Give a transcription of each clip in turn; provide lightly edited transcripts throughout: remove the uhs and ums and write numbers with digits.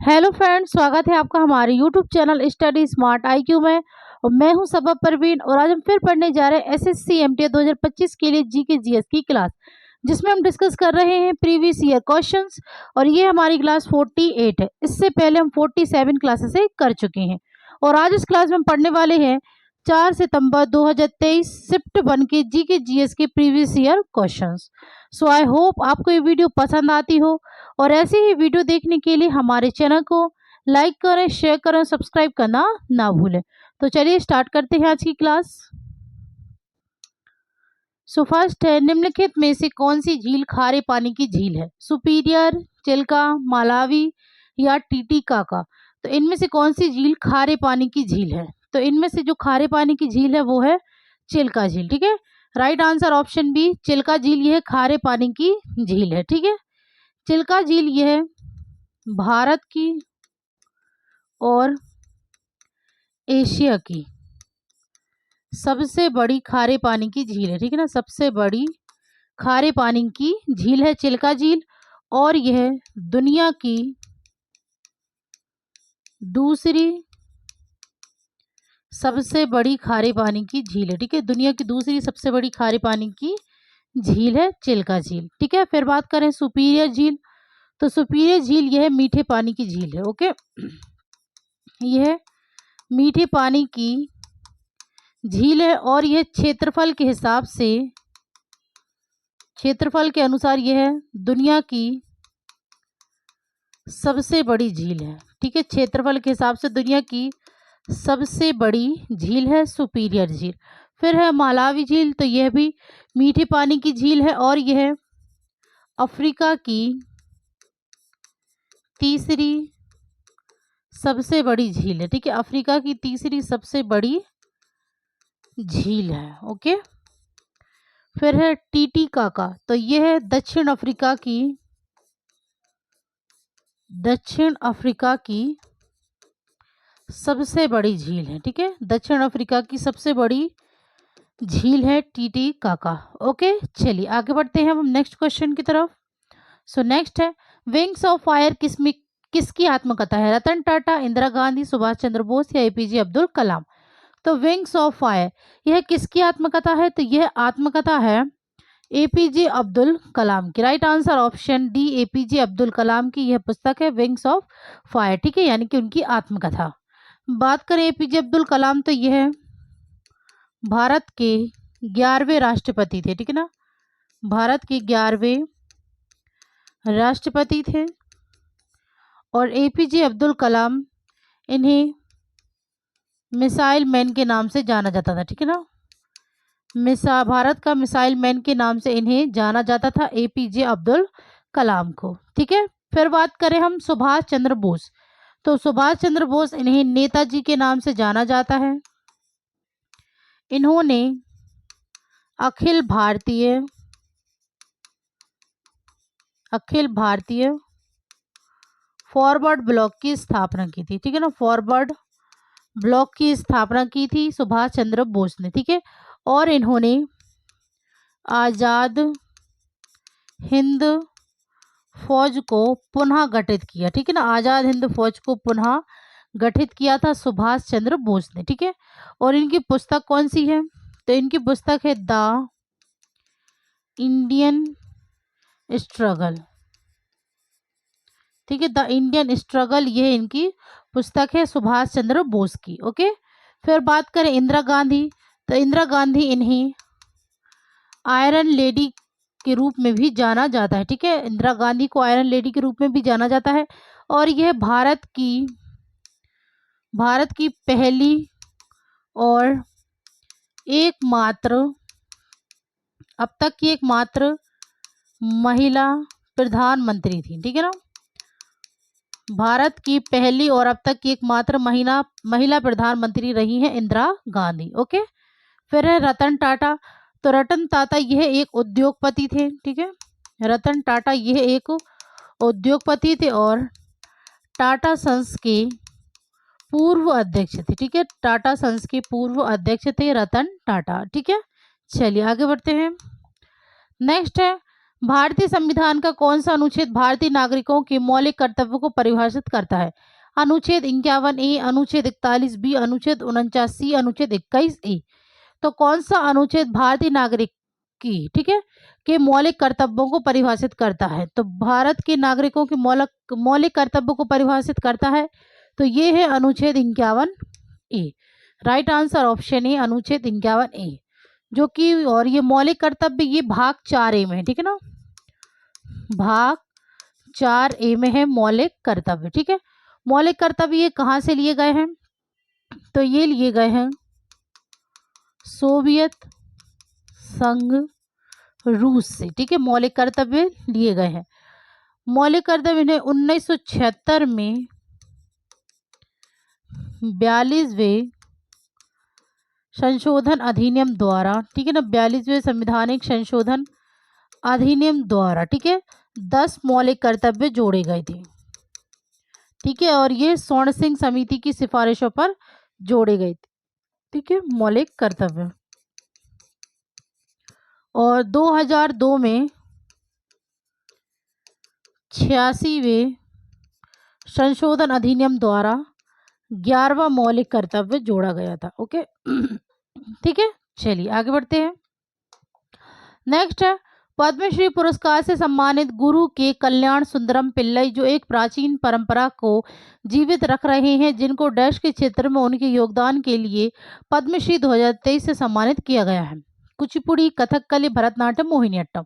Hello friends, स्वागत है आपका हमारे YouTube channel study smart IQ में। और मैं हूं सबा परवीन और आज हम फिर पढ़ने जा रहे हैं एसएससी एमटीए 2025 के लिए जीके जीएस की क्लास, जिसमें हम डिस्कस कर रहे हैं प्रीवियस ईयर क्वेश्चंस। और ये हमारी क्लास 48 है। इससे पहले हम 47 क्लासेस कर चुके हैं और आज इस क्लास में हम पढ़ने वाले हैं 4 सितंबर 2023 शिफ्ट 1 के जीके जीएस के previous year questions. So I hope आपको ये वीडियो पसंद आती हो और ऐसे ही वीडियो देखने के लिए हमारे चैनल को लाइक करें, शेयर करें, सब्सक्राइब करना ना भूलें। तो चलिए स्टार्ट करते हैं आज की क्लास। सो फर्स्ट है, निम्नलिखित में से कौन सी झील खारे पानी की झील है? सुपीरियर, चिल्का, मालावी या टीटीकाका। तो इनमें से कौन सी झील खारे पानी की झील है? तो इनमें से जो खारे पानी की झील है वो है चिल्का झील। ठीक है, right answer option B, Chilka झील यह खारे पानी की झील है। ठीक है, चिल्का झील यह भारत की और एशिया की सबसे बड़ी खारे पानी की झील है। ठीक है ना, सबसे बड़ी खारे पानी की झील है चिल्का झील और यह दुनिया की दूसरी सबसे बड़ी खारे पानी की झील है। ठीक है, दुनिया की दूसरी सबसे बड़ी खारे पानी की झील है चिल्का झील। ठीक है, फिर बात करें सुपीरियर झील। तो सुपीरियर झील यह मीठे पानी की झील है। ओके, यह मीठे पानी की झील है और यह क्षेत्रफल के हिसाब से, क्षेत्रफल के अनुसार यह दुनिया की सबसे बड़ी झील है। ठीक है, क्षेत्रफल के हिसाब से दुनिया की सबसे बड़ी झील है सुपीरियर झील। फिर है मालावी झील। तो यह भी मीठे पानी की झील है और यह अफ्रीका की तीसरी सबसे बड़ी झील है। ठीक है, अफ्रीका की तीसरी सबसे बड़ी झील है। ओके, फिर है टीटीकाका। तो यह है दक्षिण अफ्रीका की सबसे बड़ी झील है। ठीक है, दक्षिण अफ्रीका की सबसे बड़ी झील है टीटीकाका। ओके, चलिए आगे बढ़ते हैं हम नेक्स्ट क्वेश्चन की तरफ। सो नेक्स्ट है, विंग्स ऑफ फायर किसकी आत्मकथा है? रतन टाटा, इंदिरा गांधी, सुभाष चंद्र बोस या एपीजे अब्दुल कलाम। तो विंग्स ऑफ फायर यह किसकी आत्मकथा है? तो यह आत्मकथा है एपीजे अब्दुल कलाम की। Right answer option D, APJ Abdul Kalam की यह पुस्तक है विंग्स ऑफ फायर। ठीक है, यानी कि उनकी आत्मकथा। बात करें एपीजे अब्दुल कलाम, तो यह भारत के 11वें राष्ट्रपति थे। ठीक है ना, भारत के 11वें राष्ट्रपति थे और एपीजे अब्दुल कलाम इन्हें मिसाइल मैन के नाम से जाना जाता था। ठीक है ना, भारत का मिसाइल मैन के नाम से इन्हें जाना जाता था, एपीजे अब्दुल कलाम को। ठीक है, फिर बात करें हम सुभाष चंद्र बोस। तो सुभाष चंद्र बोस इन्हें नेताजी के नाम से जाना जाता है। इन्होंने अखिल भारतीय फॉरवर्ड ब्लॉक की स्थापना की थी। ठीक है ना, फॉरवर्ड ब्लॉक की स्थापना की थी सुभाष चंद्र बोस ने। ठीक है, और इन्होंने आज़ाद हिंद फौज को पुनः गठित किया। ठीक है ना, आज़ाद हिंद फौज को पुनः गठित किया था सुभाष चंद्र बोस ने। ठीक है, और इनकी पुस्तक कौन सी है? तो इनकी पुस्तक है द इंडियन स्ट्रगल। ठीक है, द इंडियन स्ट्रगल यह इनकी पुस्तक है सुभाष चंद्र बोस की। ओके, फिर बात करें इंदिरा गांधी। तो इंदिरा गांधी इन्हें आयरन लेडी के रूप में भी जाना जाता है। ठीक है, इंदिरा गांधी को आयरन लेडी के रूप में भी जाना जाता है और यह भारत की पहली और अब तक की एकमात्र महिला प्रधानमंत्री थी। ठीक है ना, भारत की पहली और अब तक की एकमात्र महिला प्रधानमंत्री रही हैं इंदिरा गांधी। ओके, फिर है रतन टाटा। तो रतन टाटा यह एक उद्योगपति थे। ठीक है, रतन टाटा यह एक उद्योगपति थे और टाटा सन्स के पूर्व अध्यक्ष थे। ठीक है, टाटा सन्स के पूर्व अध्यक्ष थे रतन टाटा। ठीक है, चलिए आगे बढ़ते हैं। नेक्स्ट है, भारतीय संविधान का कौन सा अनुच्छेद भारतीय नागरिकों के मौलिक कर्तव्यों को परिभाषित करता है? अनुच्छेद 51A, अनुच्छेद 41B, अनुच्छेद 49C, अनुच्छेद 21A। तो कौन सा अनुच्छेद भारतीय नागरिक की, ठीक है, के मौलिक कर्तव्यों को परिभाषित करता है? तो भारत के नागरिकों के मौलिक मौलिक कर्तव्यों को परिभाषित करता है, तो ये है अनुच्छेद 51A। Right answer option A, अनुच्छेद 51A, जो कि, और ये मौलिक कर्तव्य ये भाग 4A में है, ठीक है ना, भाग 4A में है मौलिक कर्तव्य, ठीक है। मौलिक कर्तव्य ये कहाँ से लिए गए हैं? तो ये लिए गए हैं सोवियत संघ रूस से, ठीक है। मौलिक कर्तव्य लिए गए हैं। मौलिक कर्तव्य इन्हें 1976 में 42वें संशोधन अधिनियम द्वारा, ठीक है ना, 42वें संवैधानिक संशोधन अधिनियम द्वारा, ठीक है, 10 मौलिक कर्तव्य जोड़े गए थे, ठीक है। और ये स्वर्ण सिंह समिति की सिफारिशों पर जोड़े गए थे, ठीक है, मौलिक कर्तव्य। और 2002 में 86वें संशोधन अधिनियम द्वारा 11वां मौलिक कर्तव्य जोड़ा गया था। ओके ठीक है, चलिए आगे बढ़ते हैं। नेक्स्ट है पद्मश्री पुरस्कार से सम्मानित गुरु के कल्याण सुंदरम पिल्लई, जो एक प्राचीन परंपरा को जीवित रख रहे हैं, जिनको डैश के क्षेत्र में उनके योगदान के लिए पद्मश्री 2023 से सम्मानित किया गया है। कुचिपुड़ी, कथकली, भरतनाट्यम, मोहिनीअट्टम।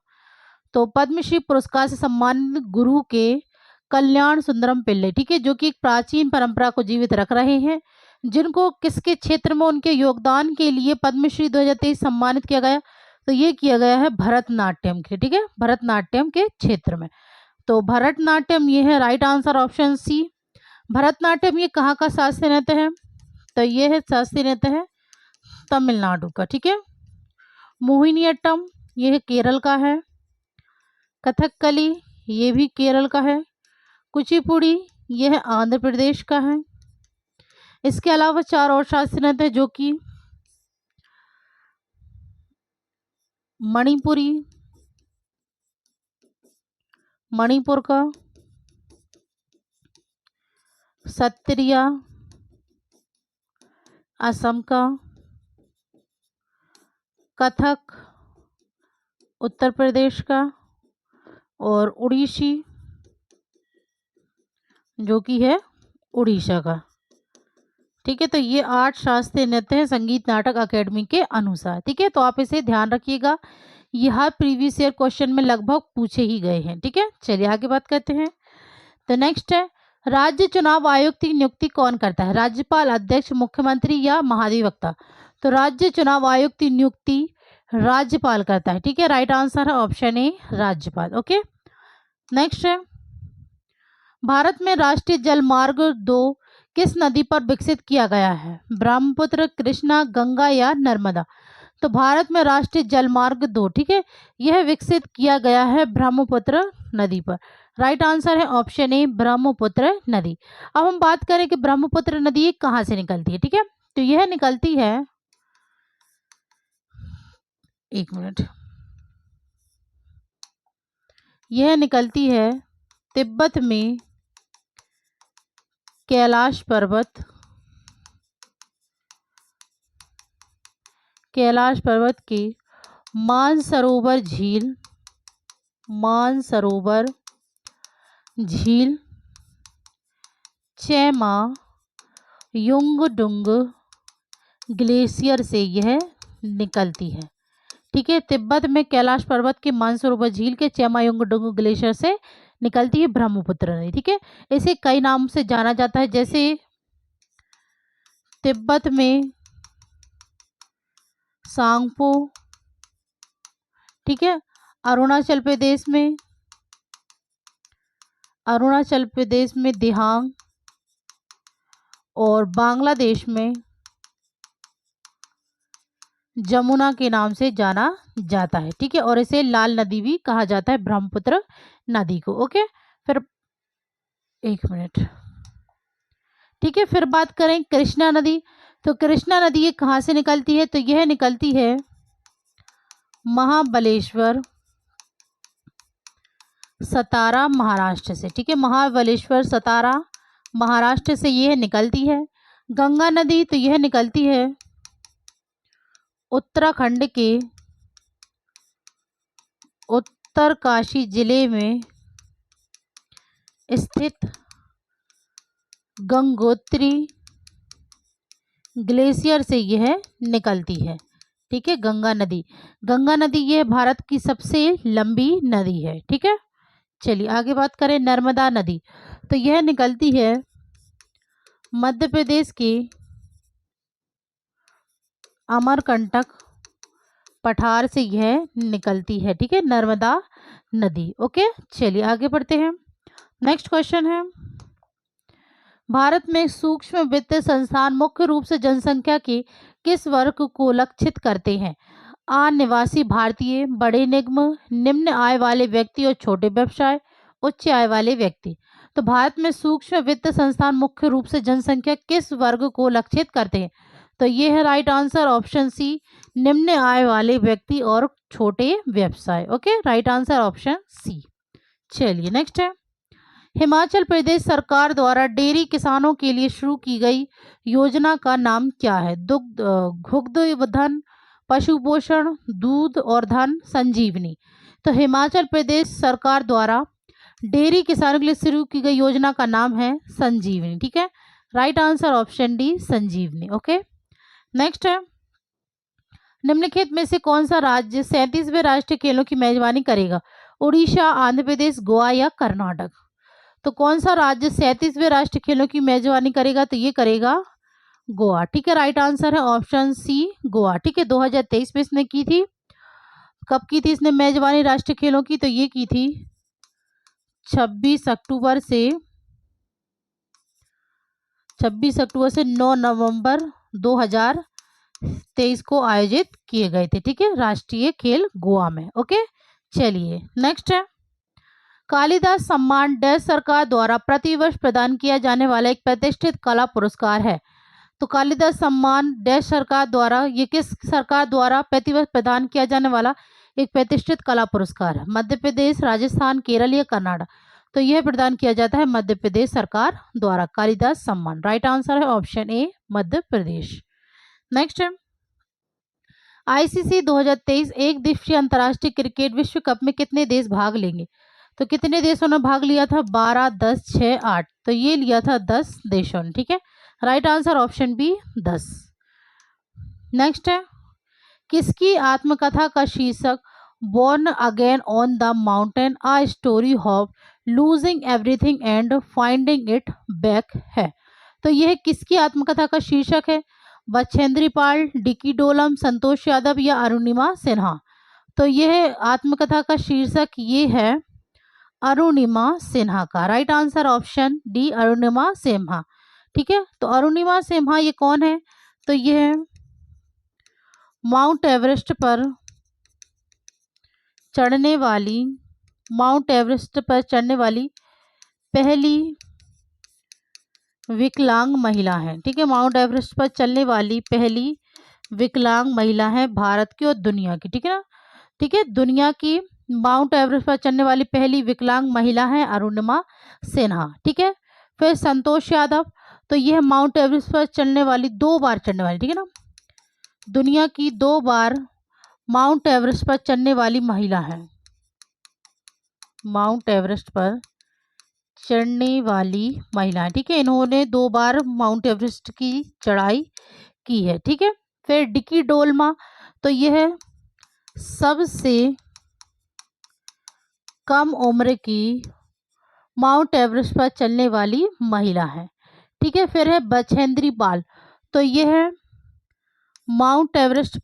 तो पद्मश्री पुरस्कार से सम्मानित गुरु के कल्याण सुंदरम पिल्लई, ठीक है, जो कि एक प्राचीन परंपरा को जीवित रख रहे हैं, जिनको किसके क्षेत्र में उनके योगदान के लिए पद्मश्री 2023 सम्मानित किया गया? तो ये किया गया है भरतनाट्यम के, ठीक है, भरतनाट्यम के क्षेत्र में। तो भरतनाट्यम ये है right answer option C. Bharatanatyam ये कहाँ का शास्त्रीय नृत्य है? तो ये है शास्त्रीय नृत्य है तमिलनाडु का, ठीक है। मोहिनीअट्टम ये है केरल का है। कथकली ये भी केरल का है। कुचिपुड़ी ये है आंध्र प्रदेश का है। इसके अलावा 4 और शास्त्रीय नृत्य जो कि मणिपुरी, मणिपुर का, सत्रिया असम का, कथक उत्तर प्रदेश का, और उड़ीसी जो कि है उड़ीसा का, ठीक है। तो ये 8 शास्त्रीय नृत्य हैं संगीत नाटक अकेडमी के अनुसार, ठीक है। तो आप इसे ध्यान रखिएगा, ये हर प्रीवियस ईयर क्वेश्चन में लगभग पूछे ही गए हैं, ठीक है। चलिए आगे बात करते हैं। तो नेक्स्ट है राज्य चुनाव आयुक्त की नियुक्ति कौन करता है? राज्यपाल, अध्यक्ष, मुख्यमंत्री या महाधिवक्ता? तो राज्य चुनाव आयुक्त की नियुक्ति राज्यपाल करता है, ठीक है। राइट आंसर है ऑप्शन ए, राज्यपाल। ओके, नेक्स्ट है भारत में राष्ट्रीय जल मार्ग 2 किस नदी पर विकसित किया गया है? ब्रह्मपुत्र, कृष्णा, गंगा या नर्मदा? तो भारत में राष्ट्रीय जल मार्ग 2, ठीक है, यह विकसित किया गया है ब्रह्मपुत्र नदी पर। राइट आंसर है ऑप्शन ए, ब्रह्मपुत्र नदी। अब हम बात करें कि ब्रह्मपुत्र नदी कहाँ से निकलती है, ठीक है। तो यह निकलती है, एक मिनट, यह निकलती है तिब्बत में कैलाश पर्वत, कैलाश पर्वत के मानसरोवर झील, मानसरोवर झील, चैमा युंगडुंग ग्लेशियर से यह निकलती है, ठीक है। तिब्बत में कैलाश पर्वत के मानसरोवर झील के चैमायुंगडुंग ग्लेशियर से निकलती है ब्रह्मपुत्र नदी, ठीक है। इसे कई नाम से जाना जाता है, जैसे तिब्बत में सांगपो, ठीक है, अरुणाचल प्रदेश में दिहांग, और बांग्लादेश में जमुना के नाम से जाना जाता है, ठीक है। और इसे लाल नदी भी कहा जाता है, ब्रह्मपुत्र नदी को। ओके, फिर एक मिनट, ठीक है। फिर बात करें कृष्णा नदी। तो कृष्णा नदी ये कहाँ से निकलती है? तो यह निकलती है महाबलेश्वर सतारा महाराष्ट्र से, ठीक है। महाबलेश्वर सतारा महाराष्ट्र से यह निकलती है। गंगा नदी तो यह निकलती है उत्तराखंड के उत्तरकाशी जिले में स्थित गंगोत्री ग्लेशियर से यह निकलती है, ठीक है। गंगा नदी यह भारत की सबसे लंबी नदी है, ठीक है। चलिए आगे बात करें नर्मदा नदी, तो यह निकलती है मध्य प्रदेश के अमरकंटक पठार से यह निकलती है, ठीक है, नर्मदा नदी। ओके, चलिए आगे बढ़ते हैं। नेक्स्ट क्वेश्चन है, भारत में सूक्ष्म वित्त संस्थान मुख्य रूप से जनसंख्या के किस वर्ग को लक्षित करते हैं? अनिवासी भारतीय, बड़े निगम, निम्न आय वाले व्यक्ति और छोटे व्यवसाय, उच्च आय वाले व्यक्ति। तो भारत में सूक्ष्म वित्त संस्थान मुख्य रूप से जनसंख्या किस वर्ग को लक्षित करते हैं? तो ये है राइट आंसर ऑप्शन सी, निम्न आय वाले व्यक्ति और छोटे व्यवसाय। Okay, right answer option C. चलिए नेक्स्ट है, हिमाचल प्रदेश सरकार द्वारा डेयरी किसानों के लिए शुरू की गई योजना का नाम क्या है? दुग्ध धन, पशु पोषण, दूध और धन संजीवनी। तो हिमाचल प्रदेश सरकार द्वारा डेयरी किसानों के लिए शुरू की गई योजना का नाम है संजीवनी, ठीक है। राइट आंसर ऑप्शन डी, संजीवनी। ओके, नेक्स्ट है, निम्नलिखित में से कौन सा राज्य 37वें राष्ट्रीय खेलों की मेजबानी करेगा? उड़ीसा, आंध्र प्रदेश, गोवा या कर्नाटक। तो कौन सा राज्य 37वें राष्ट्रीय खेलों की मेजबानी करेगा? तो ये करेगा गोवा, ठीक है। राइट आंसर है ऑप्शन सी, गोवा, ठीक है। 2023 में इसने की थी, कब की थी इसने मेजबानी राष्ट्रीय खेलों की? तो ये की थी 26 अक्टूबर से 9 नवंबर 2023 को आयोजित किए गए थे, ठीक है, राष्ट्रीय खेल गोवा में। ओके, चलिए नेक्स्ट है, कालिदास सम्मान डैश सरकार द्वारा प्रतिवर्ष प्रदान किया जाने वाला एक प्रतिष्ठित कला पुरस्कार है। तो कालिदास सम्मान डैश सरकार द्वारा, ये किस सरकार द्वारा प्रतिवर्ष प्रदान किया जाने वाला एक प्रतिष्ठित कला पुरस्कार है? मध्य प्रदेश, राजस्थान, केरल या कर्नाटक। तो यह प्रदान किया जाता है मध्य प्रदेश सरकार द्वारा कालिदास सम्मान। राइट आंसर है option A, Madhya Pradesh. Next है, आईसीसी 2023 एक दिवसीय अंतर्राष्ट्रीय क्रिकेट विश्व कप में कितने देश भाग लेंगे? तो कितने देशों ने भाग लिया था? 12, 10, 6, 8। तो ये लिया था 10 देशों ने, ठीक है। Right answer option B, 10। Next है, किसकी आत्मकथा का शीर्षक born again on the mountain a story of losing everything and finding it back है? तो यह किसकी आत्मकथा का शीर्षक है? बछेंद्री पाल, डिकी डोलम, संतोष यादव या अरुणिमा सिन्हा। तो यह आत्मकथा का शीर्षक ये है अरुणिमा सिन्हा का। Right answer option D, Arunima Sinha, ठीक है। तो अरुणिमा सिन्हा ये कौन है? तो यह माउंट एवरेस्ट पर चढ़ने वाली पहली विकलांग महिला है, ठीक है। माउंट एवरेस्ट पर चलने वाली पहली विकलांग महिला है भारत की और दुनिया की, ठीक है ना, ठीक है। दुनिया की माउंट एवरेस्ट पर चढ़ने वाली पहली विकलांग महिला है अरुणिमा सिन्हा, ठीक है। फिर संतोष यादव, तो यह माउंट एवरेस्ट पर चढ़ने वाली 2 बार चढ़ने वाली, ठीक है ना, दुनिया की 2 बार माउंट एवरेस्ट पर चढ़ने वाली महिला है, माउंट एवरेस्ट पर चढ़ने वाली महिला, ठीक है। इन्होंने 2 बार माउंट एवरेस्ट की चढ़ाई की है, ठीक है। फिर डिकी डोलमा, तो यह सबसे कम उम्र की माउंट एवरेस्ट पर चलने वाली महिला है, ठीक है। फिर है बछेंद्री पाल, तो यह माउंट एवरेस्ट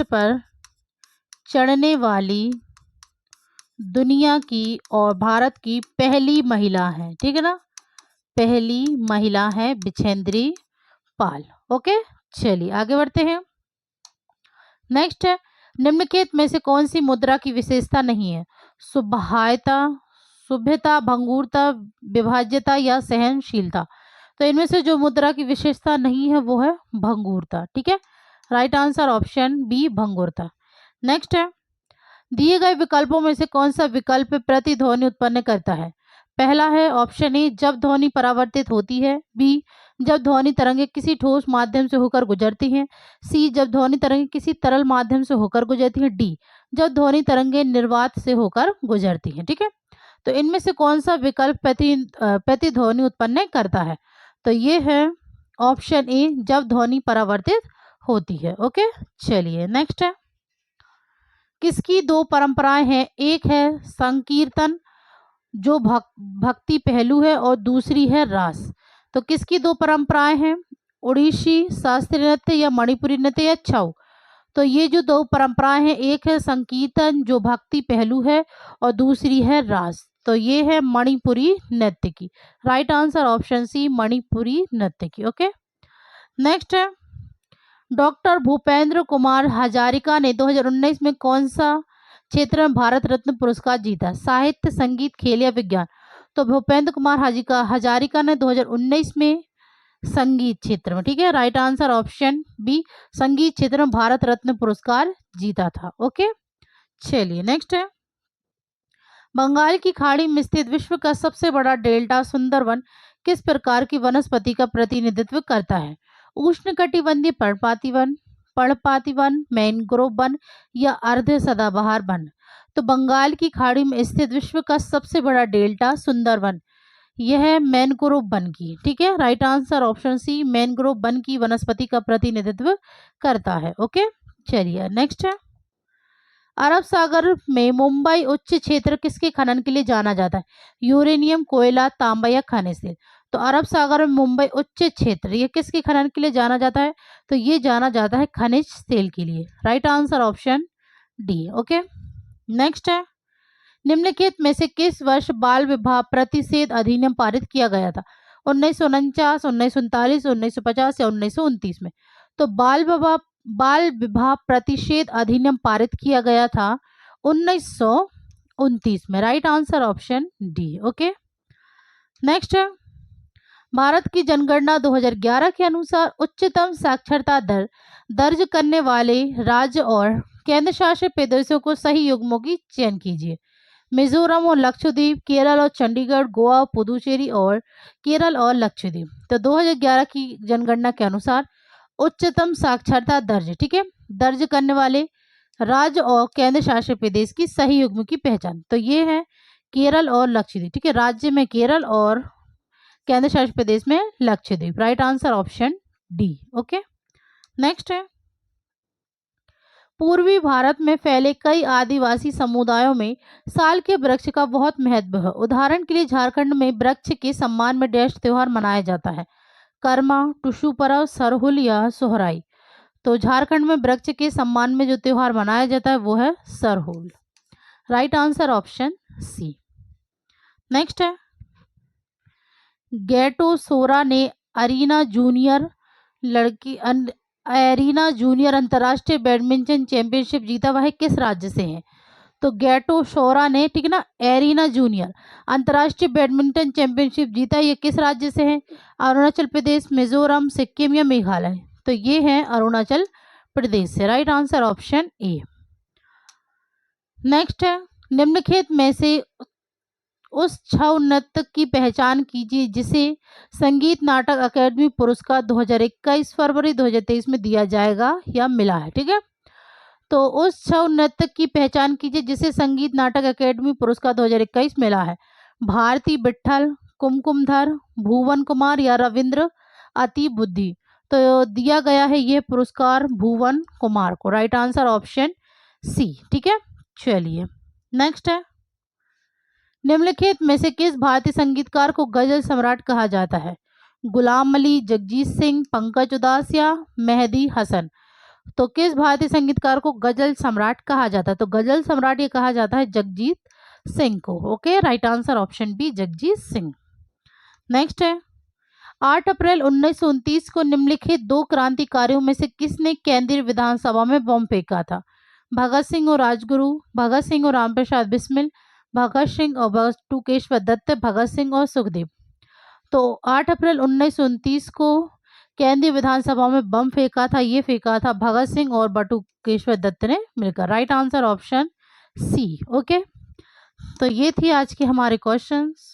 पर चढ़ने वाली दुनिया की और भारत की पहली महिला है, ठीक है ना, पहली महिला है बछेंद्री पाल। ओके, चलिए आगे बढ़ते हैं। नेक्स्ट है, निम्नलिखित में से कौन सी मुद्रा की विशेषता नहीं है? शुभ्यता, भंगुरता, विभाज्यता या सहनशीलता। तो इनमें से जो मुद्रा की विशेषता नहीं है वो है भंगुरता, ठीक है। राइट आंसर ऑप्शन बी, भंगुरता। नेक्स्ट है, दिए गए विकल्पों में से कौन सा विकल्प प्रतिध्वनि उत्पन्न करता है? पहला है ऑप्शन ए, जब ध्वनि परावर्तित होती है। बी, जब ध्वनि तरंगे किसी ठोस माध्यम से होकर गुजरती हैं। सी, जब ध्वनि तरंगे किसी तरल माध्यम से होकर गुजरती हैं। डी, जब ध्वनि तरंगे निर्वात से होकर गुजरती हैं। ठीक है, तो इनमें से कौन सा विकल्प प्रतिध्वनि उत्पन्न करता है? तो ये है ऑप्शन ए, जब ध्वनि परावर्तित होती है। ओके, चलिए नेक्स्ट है, किसकी दो परंपराएं हैं? एक है संकीर्तन जो भक्ति पहलू है और दूसरी है रास। तो किसकी दो परंपराएं हैं? ओडिसी शास्त्रीय नृत्य या मणिपुरी नृत्य या छऊ। तो ये जो दो परंपराएं हैं, एक है संकीर्तन जो भक्ति पहलू है और दूसरी है रास। तो ये है मणिपुरी नृत्य की। Right answer option C, Manipuri नृत्य की। ओके, नेक्स्ट है, डॉक्टर भूपेंद्र कुमार हजारिका ने 2019 में कौन सा क्षेत्र में भारत रत्न पुरस्कार जीता? साहित्य, संगीत, खेल या विज्ञान। तो भूपेंद्र कुमार हजारिका ने 2019 में संगीत क्षेत्र में, ठीक है, राइट आंसर ऑप्शन बी, संगीत क्षेत्र में भारत रत्न पुरस्कार जीता था। ओके, चलिए नेक्स्ट है, बंगाल की खाड़ी में स्थित विश्व का सबसे बड़ा डेल्टा सुंदरवन किस प्रकार की वनस्पति का प्रतिनिधित्व करता है? उष्णकटिबंधीय पर्णपाती वन, मैंग्रोव वन या अर्ध सदाबहार वन। तो बंगाल की खाड़ी में स्थित विश्व का सबसे बड़ा डेल्टा सुंदरवन यह है मैंग्रोव वन की। ठीक है, right answer option C, mangrove वन की वनस्पति का प्रतिनिधित्व करता है। ओके, चलिए नेक्स्ट है, अरब सागर में मुंबई उच्च क्षेत्र किसके खनन के लिए जाना जाता है? यूरेनियम, कोयला, तांबा या खनिज तेल। तो अरब सागर में मुंबई उच्च क्षेत्र ये किसके खनन के लिए जाना जाता है? तो ये जाना जाता है खनिज तेल के लिए। Right answer option D. Okay, next है, निम्नलिखित में से किस वर्ष बाल विवाह प्रतिषेध अधिनियम पारित किया गया था? 1949, 1939, 1950 या 1929 में। तो बाल विवाह प्रतिषेध अधिनियम पारित किया गया था 1929 में। Right answer option D. Okay, next है, भारत की जनगणना 2011 के अनुसार उच्चतम साक्षरता दर दर्ज करने वाले राज्य और केंद्र शासित प्रदेशों को सही युग्मों की चयन कीजिए। मिजोरम और लक्षद्वीप, केरल और चंडीगढ़, गोवा, पुदुचेरी और केरल और लक्षद्वीप। तो 2011 की जनगणना के अनुसार उच्चतम साक्षरता दर्ज, ठीक है, दर्ज करने वाले राज्य और केंद्र शासित प्रदेश की सही युग्म की पहचान। तो ये है केरल और लक्षद्वीप। ठीक है, राज्य में केरल और केंद्र शासित प्रदेश में Lakshadweep. Right answer option D. Okay, next है, पूर्वी भारत में फैले कई आदिवासी समुदायों में साल के वृक्ष का बहुत महत्व है। उदाहरण के लिए झारखंड में वृक्ष के सम्मान में डैश त्योहार मनाया जाता है? कर्मा, टुसु पर्व, सरहुल या सोहराई। तो झारखंड में वृक्ष के सम्मान में जो त्योहार मनाया जाता है वो है Sarhul. Right answer option C. Next है, गैटो सोरा ने अरीना जूनियर अंतर्राष्ट्रीय बैडमिंटन चैंपियनशिप जीता, वह किस राज्य से है? तो गैटो सोरा ने, ठीक है ना, एरिना जूनियर अंतर्राष्ट्रीय बैडमिंटन चैंपियनशिप जीता, ये किस राज्य से है? अरुणाचल प्रदेश, मिजोरम, सिक्किम या मेघालय। तो ये है अरुणाचल प्रदेश से। Right answer option A. Next है, निम्नलिखित में से उस छऊ नृत्य की पहचान कीजिए जिसे संगीत नाटक अकादमी पुरस्कार 2021 फरवरी 2023 में दिया जाएगा या मिला है। ठीक है, तो उस छऊ नृत्य की पहचान कीजिए जिसे संगीत नाटक अकादमी पुरस्कार 2021 मिला है। भारती विट्ठल, कुमकुमधर, भुवन कुमार या रविंद्र अति बुद्धि। तो दिया गया है यह पुरस्कार भुवन कुमार को। Right answer option C. ठीक है, चलिए नेक्स्ट है, निम्नलिखित में से किस भारतीय संगीतकार को गजल सम्राट कहा जाता है? गुलाम अली, जगजीत सिंह, पंकज उदास या मेहदी हसन। तो किस भारतीय संगीतकार को गजल सम्राट कहा जाता है? तो गजल सम्राट ये कहा जाता है जगजीत सिंह को। Okay, right answer option B, Jagjit Singh. Next है, 8 अप्रैल 1929 को निम्नलिखित दो क्रांतिकारियों में से किसने केंद्रीय विधानसभा में बम फेंका था? भगत सिंह और राजगुरु, भगत सिंह और राम प्रसाद बिस्मिल, भगत सिंह और बटुकेश्वर दत्त, भगत सिंह और सुखदेव। तो 8 अप्रैल 1929 को केंद्रीय विधानसभा में बम फेंका था, ये फेंका था भगत सिंह और बटुकेश्वर दत्त ने मिलकर। Right answer option C. Okay, तो ये थी आज के हमारे क्वेश्चंस।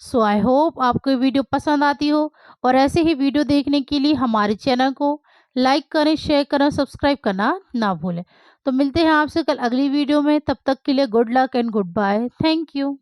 सो आई होप आपको ये वीडियो पसंद आती हो, और ऐसे ही वीडियो देखने के लिए हमारे चैनल को लाइक करें, शेयर करें, सब्सक्राइब करना ना भूलें। तो मिलते हैं आपसे कल अगली वीडियो में, तब तक के लिए good luck and good bye. Thank you.